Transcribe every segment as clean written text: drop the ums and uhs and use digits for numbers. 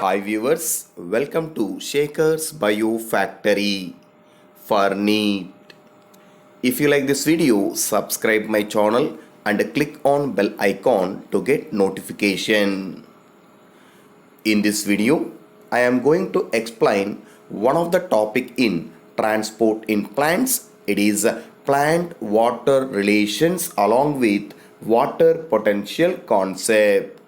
Hi viewers, welcome to Shaker's Bio Factory for NEET. If you like this video, subscribe my channel and click on bell icon to get notification. In this video, I am going to explain one of the topic in transport in plants. It is plant-water relations along with water potential concept.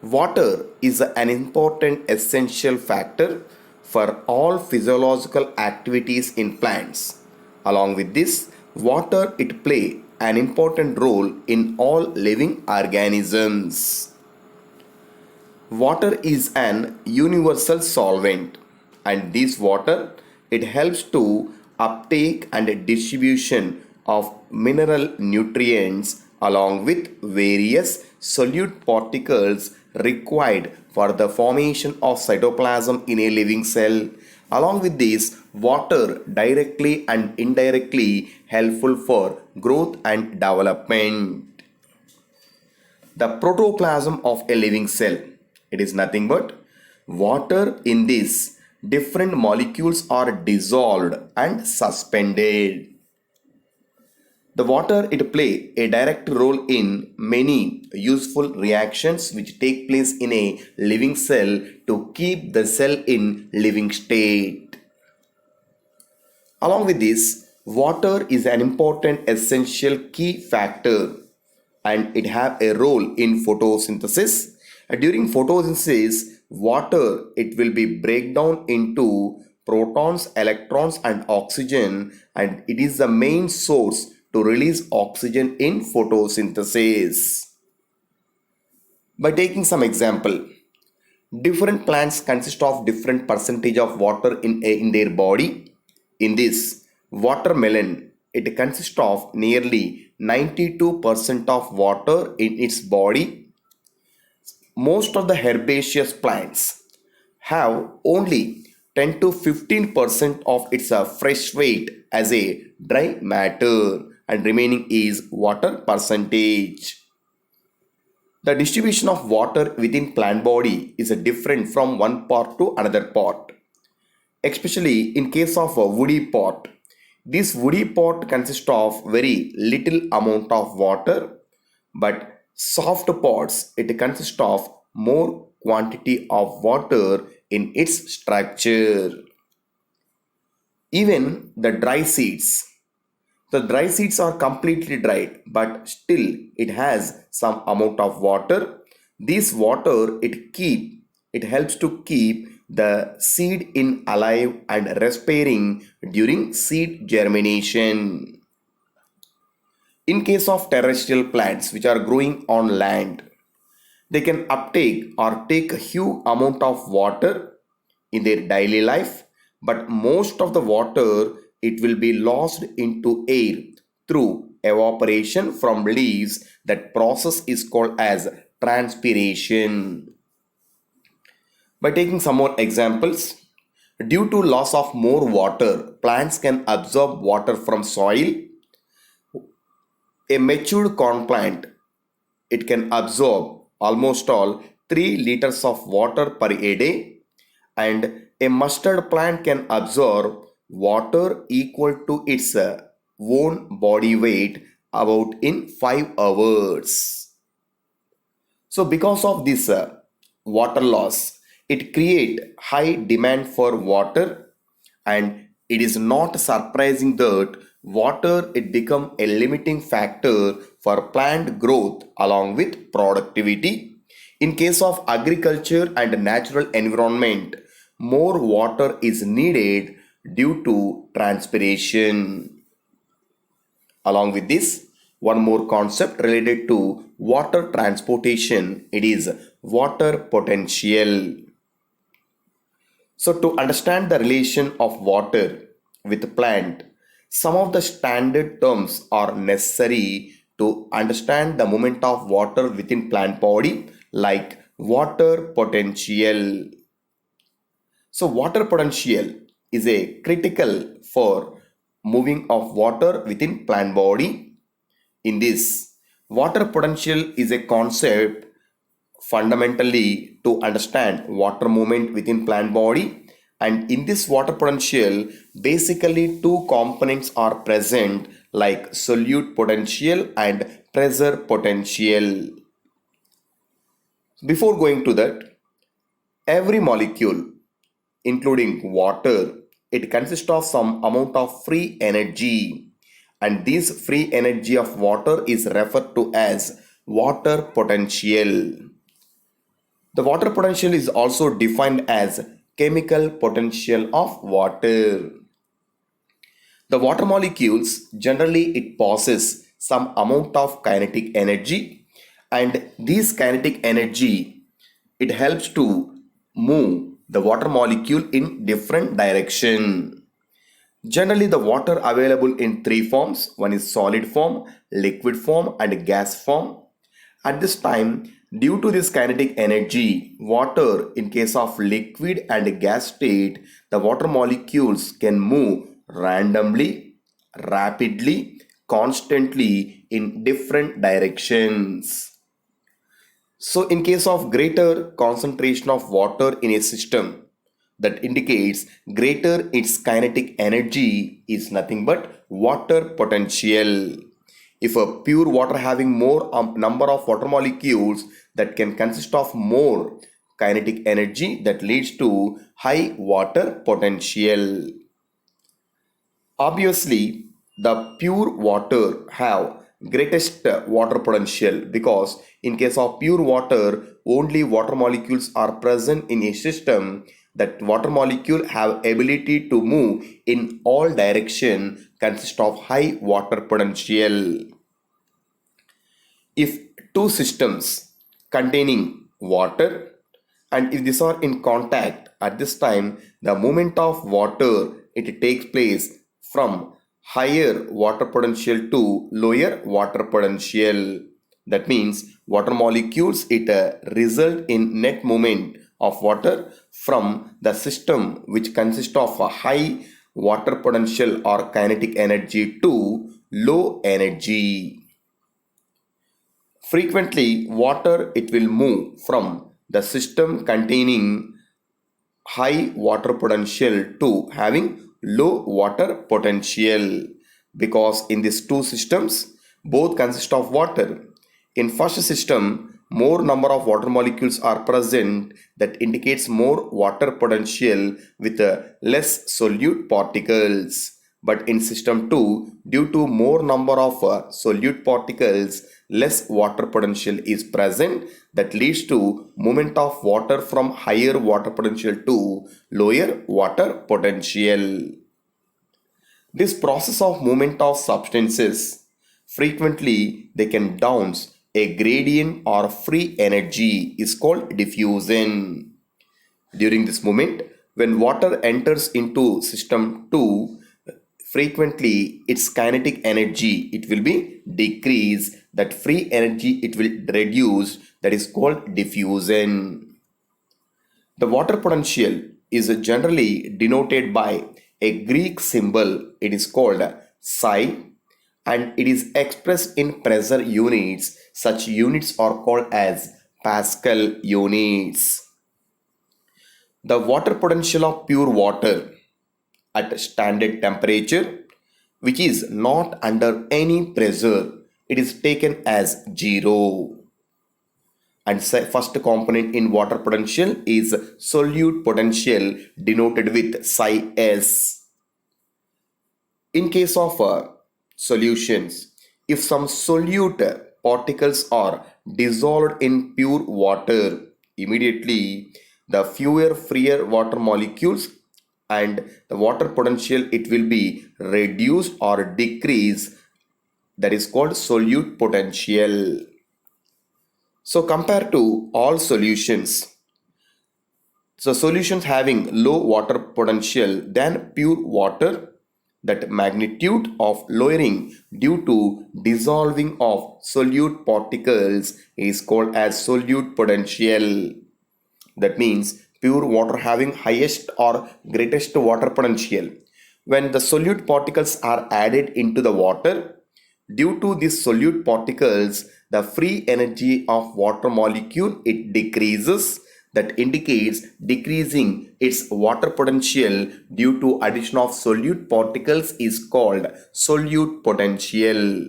Water is an important essential factor for all physiological activities in plants. Along with this, water it play an important role in all living organisms. Water is an universal solvent, and this water it helps to uptake and distribution of mineral nutrients along with various solute particles required for the formation of cytoplasm in a living cell. Along with this, water directly and indirectly helpful for growth and development. The protoplasm of a living cell. It is nothing but water in this different molecules are dissolved and suspended. The water it play a direct role in many useful reactions which take place in a living cell to keep the cell in living state. Along with this, water is an important essential key factor and it have a role in photosynthesis. During photosynthesis, water it will be break down into protons, electrons and oxygen, and it is the main source to release oxygen in photosynthesis. By taking some example, different plants consist of different percentage of water in their body. In this, watermelon, it consists of nearly 92% of water in its body. Most of the herbaceous plants have only 10 to 15% of its fresh weight as a dry matter and remaining is water percentage. The distribution of water within plant body is different from one part to another part. Especially in case of a woody pot. This woody pot consists of very little amount of water, but soft pots it consists of more quantity of water in its structure. Even the dry seeds are completely dried, but still it has some amount of water. This water it helps to keep the seed in alive and respiring during seed germination. In case of terrestrial plants which are growing on land, they can uptake or take a huge amount of water in their daily life, but most of the water it will be lost into air through evaporation from leaves. That process is called as transpiration. By taking some more examples, due to loss of more water, plants can absorb water from soil. A matured corn plant, it can absorb almost all 3 liters of water per a day, and a mustard plant can absorb water equal to its own body weight about in 5 hours. So because of this water loss, it create high demand for water, and it is not surprising that water it become a limiting factor for plant growth along with productivity. In case of agriculture and natural environment, more water is needed due to transpiration. Along with this, one more concept related to water transportation, it is water potential. So to understand the relation of water with plant, some of the standard terms are necessary to understand the movement of water within plant body, like water potential. So water potential is a critical for moving of water within plant body. In this, water potential is a concept fundamentally to understand water movement within plant body. And in this water potential, basically two components are present like solute potential and pressure potential. Before going to that, every molecule, including water, it consists of some amount of free energy, and this free energy of water is referred to as water potential. The water potential is also defined as chemical potential of water. The water molecules generally it possess some amount of kinetic energy, and this kinetic energy it helps to move the water molecule in different direction. Generally, the water available in three forms. One is solid form, liquid form, and gas form. At this time, due to this kinetic energy, water in case of liquid and gas state, the water molecules can move randomly, rapidly, constantly in different directions. So, in case of greater concentration of water in a system, that indicates greater its kinetic energy is nothing but water potential. If a pure water having more number of water molecules that can consist of more kinetic energy that leads to high water potential. Obviously, the pure water have greatest water potential because in case of pure water, only water molecules are present in a system. That water molecule have ability to move in all direction consist of high water potential. If two systems containing water and if these are in contact at this time, the movement of water it takes place from higher water potential to lower water potential. That means water molecules it result in net movement of water from the system which consists of a high water potential or kinetic energy to low energy. Frequently, water it will move from the system containing high water potential to having low water potential because in these two systems both consist of water. In first system, more number of water molecules are present that indicates more water potential with less solute particles. But in system 2, due to more number of solute particles, less water potential is present that leads to movement of water from higher water potential to lower water potential. This process of movement of substances frequently they can dance a gradient or free energy is called diffusion. During this movement, when water enters into system 2, frequently its kinetic energy it will be decreased, that free energy it will reduce, that is called diffusion. The water potential is generally denoted by a Greek symbol, it is called psi, and it is expressed in pressure units. Such units are called as Pascal units. The water potential of pure water at standard temperature, which is not under any pressure, it is taken as 0. And first component in water potential is solute potential denoted with psi s. In case of solutions, if some solute particles are dissolved in pure water, immediately the fewer freer water molecules and the water potential it will be reduced or decreased, that is called solute potential. So compared to all solutions, so solutions having low water potential than pure water, that magnitude of lowering due to dissolving of solute particles is called as solute potential. That means pure water having highest or greatest water potential. When the solute particles are added into the water, Due to these solute particles, the free energy of water molecule it decreases. That indicates decreasing its water potential due to addition of solute particles is called solute potential.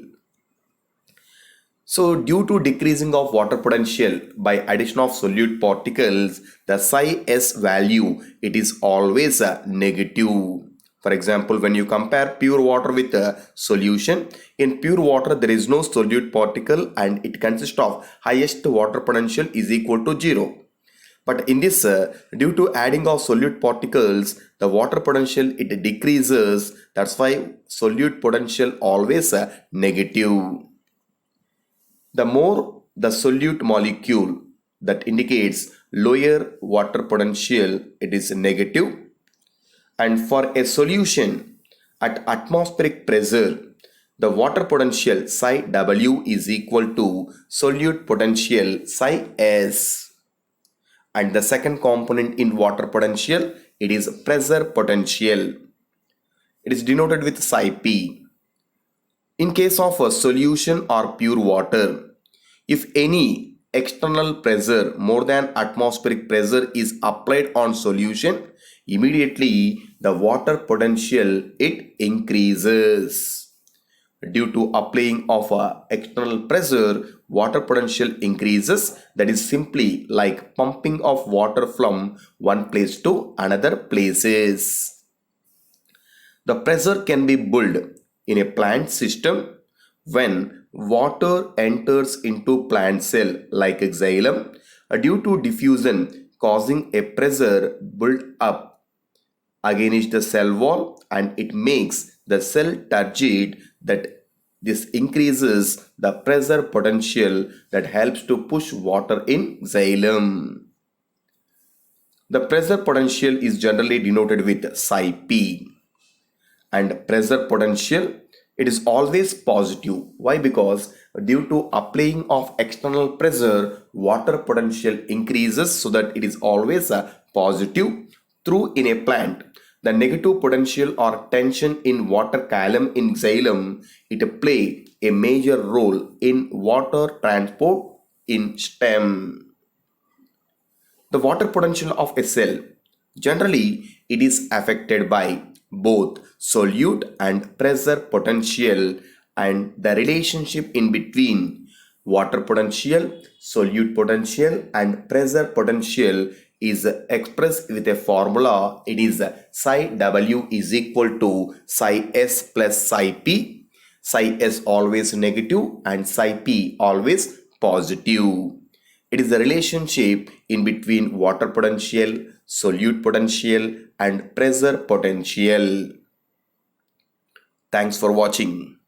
So due to decreasing of water potential by addition of solute particles, the psi s value it is always a negative. For example, when you compare pure water with a solution, in pure water there is no solute particle and it consists of highest water potential is equal to 0. But in this, due to adding of solute particles, the water potential it decreases. That's why solute potential always negative. The more the solute molecule that indicates lower water potential, it is negative. And for a solution at atmospheric pressure, the water potential psi W is equal to solute potential psi S. And the second component in water potential, it is pressure potential. It is denoted with psi P. In case of a solution or pure water, if any external pressure more than atmospheric pressure is applied on solution, immediately the water potential it increases. Due to applying of external pressure, water potential increases. That is simply like pumping of water from one place to another places. The pressure can be built in a plant system when water enters into plant cell like xylem due to diffusion causing a pressure built up against the cell wall and it makes the cell turgid. That this increases the pressure potential that helps to push water in xylem. The pressure potential is generally denoted with psi p. And pressure potential it is always positive. Why? Because due to applying of external pressure, water potential increases, so that it is always a positive. Through in a plant, the negative potential or tension in water column in xylem it play a major role in water transport in stem. The water potential of a cell generally it is affected by both solute and pressure potential, and the relationship in between water potential, solute potential and pressure potential is expressed with a formula. It is psi W is equal to psi S plus psi P. Psi S always negative and psi P always positive. It is the relationship in between water potential, solute potential and pressure potential. Thanks for watching.